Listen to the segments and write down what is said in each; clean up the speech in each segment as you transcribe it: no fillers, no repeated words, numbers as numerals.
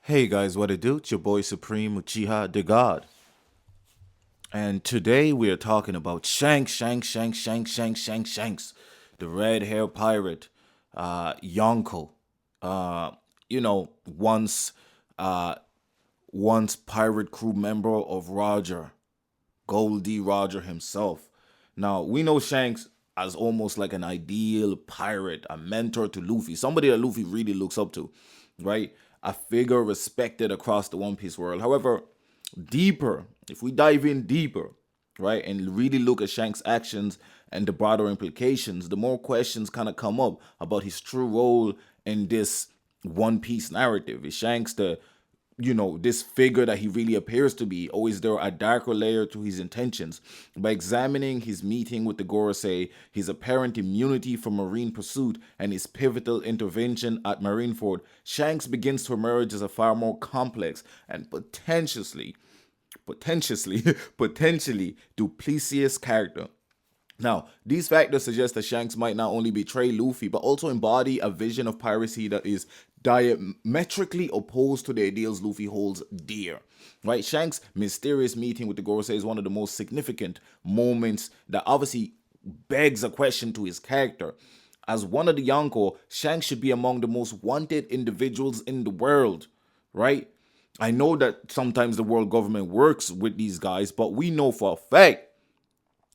Hey guys, what it do? It's your boy Supreme Uchiha the God. And today we are talking about Shanks, the red hair pirate, Yonko. Uh, once uh once pirate crew member of Roger, Goldie Roger himself. Now we know Shanks as almost like an ideal pirate, a mentor to Luffy, somebody that Luffy really looks up to, right? A figure respected across the One Piece world. However, deeper, if we dive in deeper, right, and really look at Shanks' actions and the broader implications, the more questions kind of come up about his true role in this One Piece narrative. Is Shanks this figure that he really appears to be, or is there a darker layer to his intentions? By examining his meeting with the Gorosei, his apparent immunity from marine pursuit, and his pivotal intervention at Marineford, Shanks begins to emerge as a far more complex and potentially potentially duplicitous character. Now, these factors suggest that Shanks might not only betray Luffy, but also embody a vision of piracy that is diametrically opposed to the ideals Luffy holds dear. Right? Shanks' mysterious meeting with the Gorosei is one of the most significant moments that obviously begs a question to his character. As one of the Yonko, Shanks should be among the most wanted individuals in the world, right? I know that sometimes the world government works with these guys, but we know for a fact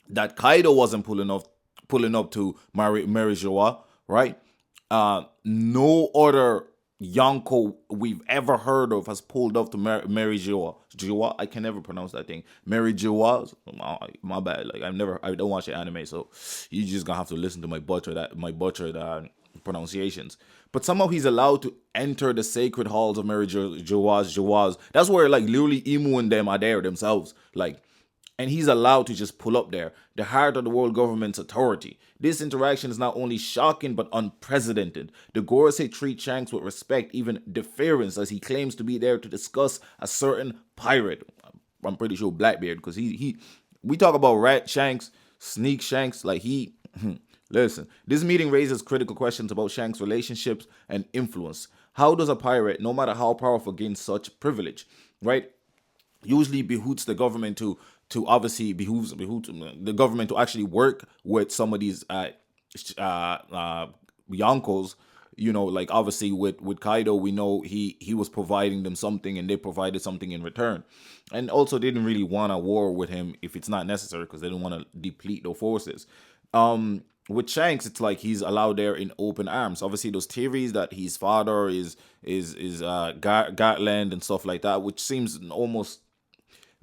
that Kaido wasn't pulling up to Marijoa, right? No other Yonko we've ever heard of has pulled up to Marijoa. Joa, I can never pronounce that thing. Marijoa, my bad. Like I don't watch the anime, so you just gonna have to listen to my butchered pronunciations. But somehow he's allowed to enter the sacred halls of Marijoa's. That's where like literally Imu and them are there themselves. Like, and he's allowed to just pull up there, the heart of the world government's authority. This interaction is not only shocking but unprecedented. The Gorosei treat Shanks with respect, even deference, as he claims to be there to discuss a certain pirate. I'm pretty sure Blackbeard, because we talk about Rat Shanks, Sneak Shanks, like he. Listen, this meeting raises critical questions about Shanks' relationships and influence. How does a pirate, no matter how powerful, gain such privilege? Right? Usually behooves the government to obviously behooves the government to actually work with some of these yonkos. Like obviously with Kaido, we know he was providing them something and they provided something in return, and also didn't really want a war with him if it's not necessary because they didn't want to deplete their forces. With Shanks, it's like he's allowed there in open arms. Obviously, those theories that his father is Gatland and stuff like that, which seems almost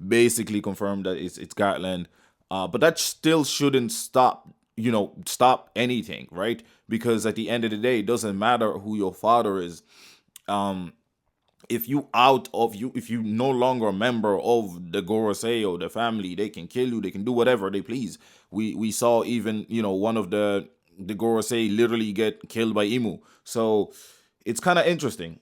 basically confirmed that it's Gatland. But that still shouldn't stop anything, right? Because at the end of the day, it doesn't matter who your father is. Um, if you no longer a member of the Gorosei or the family, they can kill you. They can do whatever they please. We saw even one of the Gorosei literally get killed by Imu. So it's kind of interesting.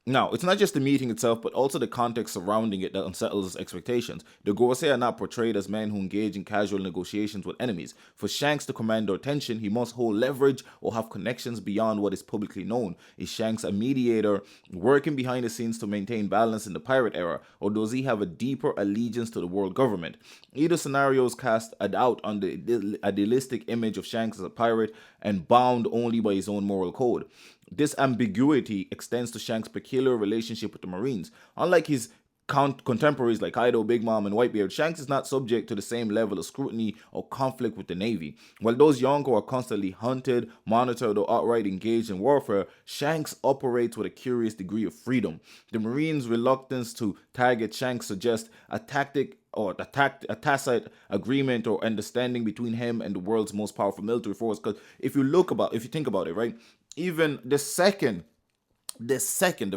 Now, it's not just the meeting itself, but also the context surrounding it that unsettles expectations. The Gorosei are not portrayed as men who engage in casual negotiations with enemies. For Shanks to command their attention, he must hold leverage or have connections beyond what is publicly known. Is Shanks a mediator working behind the scenes to maintain balance in the pirate era, or does he have a deeper allegiance to the world government? Either scenarios cast a doubt on the idealistic image of Shanks as a pirate and bound only by his own moral code. This ambiguity extends to Shanks' peculiar relationship with the Marines. Unlike his contemporaries like Kaido, Big Mom, and Whitebeard, Shanks is not subject to the same level of scrutiny or conflict with the Navy. While those Yonko are constantly hunted, monitored, or outright engaged in warfare, Shanks operates with a curious degree of freedom. The Marines' reluctance to target Shanks suggests a tactic or a tacit agreement or understanding between him and the world's most powerful military force. Because if you think about it, right, even the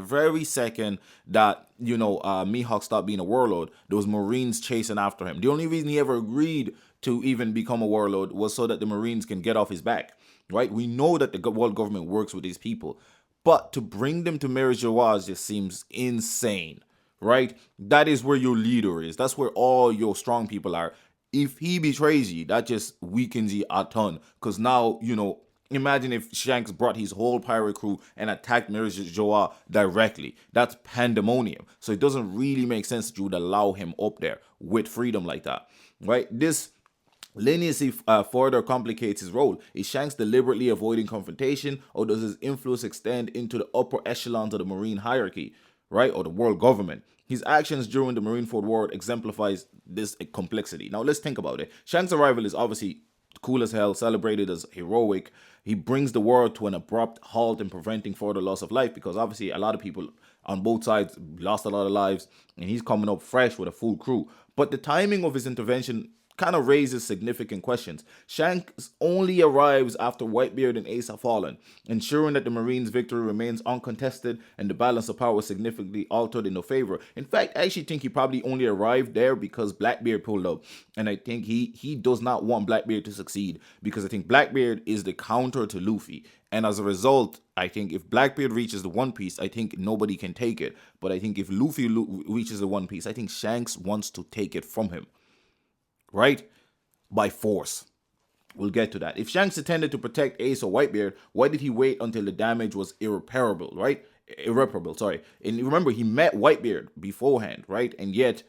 very second that Mihawk stopped being a warlord, there was Marines chasing after him. The only reason he ever agreed to even become a warlord was so that the Marines can get off his back. Right? We know that the world government works with these people, but to bring them to Mary Jawaz just seems insane. Right? That is where your leader is. That's where all your strong people are. If he betrays you, that just weakens you a ton. Because now, Imagine if Shanks brought his whole pirate crew and attacked Joa directly. That's pandemonium. So it doesn't really make sense that you would allow him up there with freedom like that, right? This leniency further complicates his role. Is Shanks deliberately avoiding confrontation, or does his influence extend into the upper echelons of the Marine hierarchy, right, or the world government? His actions during the Marineford War exemplifies this complexity. Now let's think about it. Shanks' arrival is obviously cool as hell, celebrated as heroic. He brings the war to an abrupt halt in preventing further loss of life, because obviously a lot of people on both sides lost a lot of lives, and he's coming up fresh with a full crew. But the timing of his intervention kind of raises significant questions. Shanks only arrives after Whitebeard and Ace have fallen, ensuring that the Marines' victory remains uncontested and the balance of power significantly altered in their favor. In fact, I actually think he probably only arrived there because Blackbeard pulled up, and I think he does not want Blackbeard to succeed, because I think Blackbeard is the counter to Luffy. And as a result, I think if Blackbeard reaches the One Piece, I think nobody can take it. But I think if Luffy reaches the One Piece, I think Shanks wants to take it from him, right? By force. We'll get to that. If Shanks intended to protect Ace or Whitebeard, why did he wait until the damage was irreparable, right? Irreparable, sorry. And remember, he met Whitebeard beforehand, right? And yet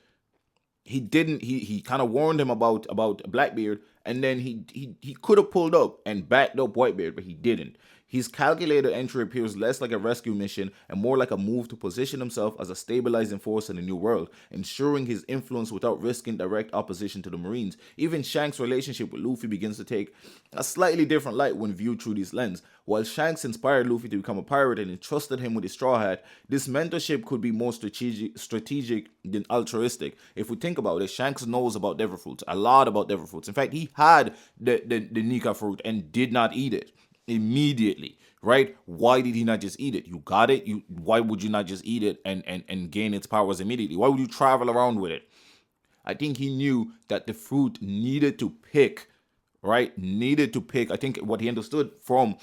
he didn't. He kind of warned him about Blackbeard, and then he could have pulled up and backed up Whitebeard, but he didn't. His calculated entry appears less like a rescue mission and more like a move to position himself as a stabilizing force in the new world, ensuring his influence without risking direct opposition to the Marines. Even Shanks' relationship with Luffy begins to take a slightly different light when viewed through this lens. While Shanks inspired Luffy to become a pirate and entrusted him with his straw hat, this mentorship could be more strategic than altruistic. If we think about it, Shanks knows about devil fruits, a lot about devil fruits. In fact, he had the Nika fruit and did not eat it immediately, right? Why did he not just eat it? You got it. Why would you not just eat it and gain its powers immediately? Why would you travel around with it? I think he knew that the fruit needed to pick, right? Needed to pick. I think what he understood from,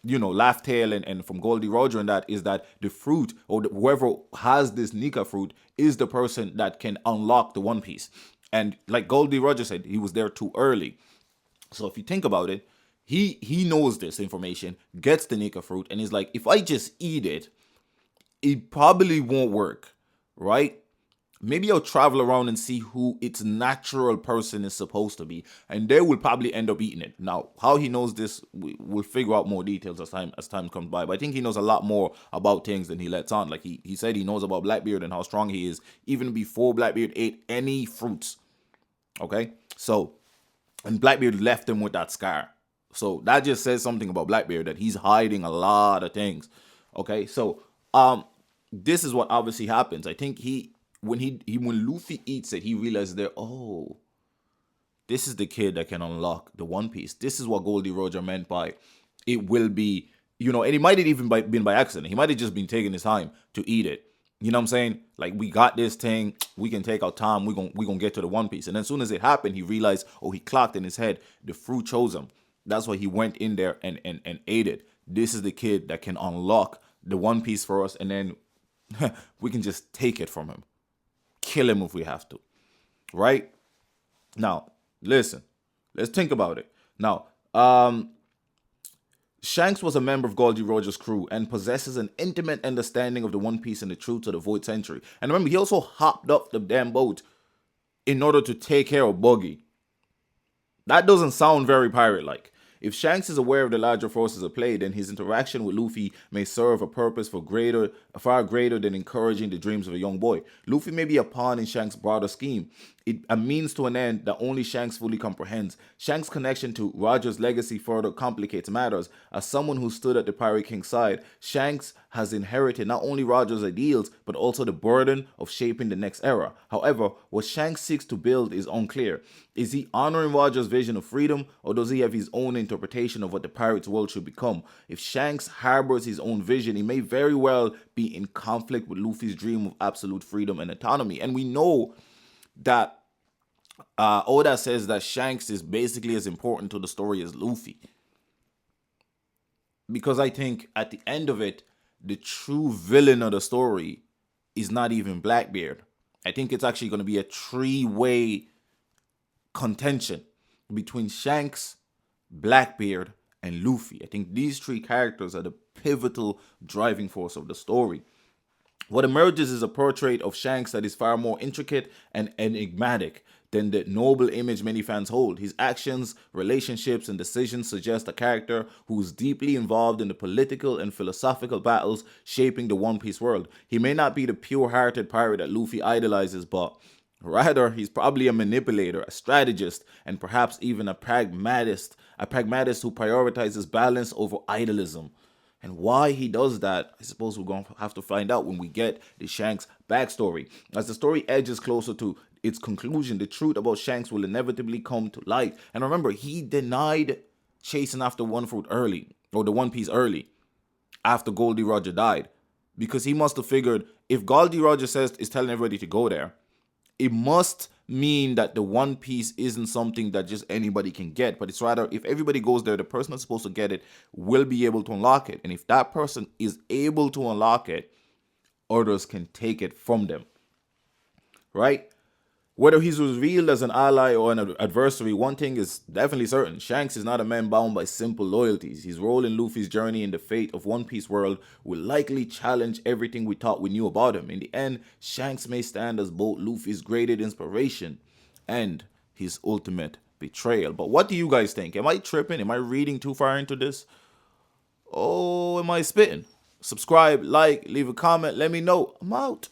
Laugh Tale and from Goldie Roger and that is that the fruit, or whoever has this Nika fruit, is the person that can unlock the One Piece. And like Goldie Roger said, he was there too early. So if you think about it, he knows this information, gets the Nika fruit, and he's like, if I just eat it, it probably won't work, right? Maybe I'll travel around and see who its natural person is supposed to be, and they will probably end up eating it. Now, how he knows this, we'll figure out more details as time comes by. But I think he knows a lot more about things than he lets on. Like he said, he knows about Blackbeard and how strong he is, even before Blackbeard ate any fruits. Okay, so, and Blackbeard left him with that scar. So that just says something about Blackbeard, that he's hiding a lot of things. Okay, so this is what obviously happens. I think when Luffy eats it, he realizes that, oh, this is the kid that can unlock the One Piece. This is what Goldie Roger meant by it will be, and it might have even been by accident. He might have just been taking his time to eat it. You know what I'm saying? Like, we got this thing. We can take our time. We're gonna get to the One Piece. And then as soon as it happened, he realized, he clocked in his head, the fruit chose him. That's why he went in there and ate it. This is the kid that can unlock the One Piece for us, and then we can just take it from him. Kill him if we have to. Right? Now, listen. Let's think about it. Now, Shanks was a member of Goldie Roger's crew and possesses an intimate understanding of the One Piece and the truths of the Void Century. And remember, he also hopped up the damn boat in order to take care of Buggy. That doesn't sound very pirate-like. If Shanks is aware of the larger forces at play, then his interaction with Luffy may serve a purpose far greater than encouraging the dreams of a young boy. Luffy may be a pawn in Shanks' broader scheme, a means to an end that only Shanks fully comprehends. Shanks' connection to Roger's legacy further complicates matters. As someone who stood at the Pirate King's side, Shanks has inherited not only Roger's ideals, but also the burden of shaping the next era. However, what Shanks seeks to build is unclear. Is he honoring Roger's vision of freedom, or does he have his own interpretation of what the pirate's world should become? If Shanks harbors his own vision, he may very well be in conflict with Luffy's dream of absolute freedom and autonomy. And we know that Oda says that Shanks is basically as important to the story as Luffy. Because I think at the end of it, the true villain of the story is not even Blackbeard. I think it's actually going to be a three-way contention between Shanks, Blackbeard, and Luffy. I think these three characters are the pivotal driving force of the story. What emerges is a portrait of Shanks that is far more intricate and enigmatic than the noble image many fans hold. His actions, relationships, and decisions suggest a character who is deeply involved in the political and philosophical battles shaping the One Piece world. He may not be the pure-hearted pirate that Luffy idolizes, but rather he's probably a manipulator, a strategist, and perhaps even a pragmatist who prioritizes balance over idealism. And why he does that, I suppose we're going to have to find out when we get the Shanks backstory. As the story edges closer to its conclusion, the truth about Shanks will inevitably come to light. And remember, he denied chasing after One Fruit early, or the One Piece early, after Goldie Roger died. Because he must have figured, if Goldie Roger is telling everybody to go there, it must mean that the One Piece isn't something that just anybody can get, but it's rather, if everybody goes there, the person that's supposed to get it will be able to unlock it. And if that person is able to unlock it, others can take it from them. Right? Whether he's revealed as an ally or an adversary, one thing is definitely certain. Shanks is not a man bound by simple loyalties. His role in Luffy's journey in the fate of One Piece world will likely challenge everything we thought we knew about him. In the end, Shanks may stand as both Luffy's greatest inspiration and his ultimate betrayal. But what do you guys think? Am I tripping? Am I reading too far into this? Oh, am I spitting? Subscribe, like, leave a comment, let me know. I'm out.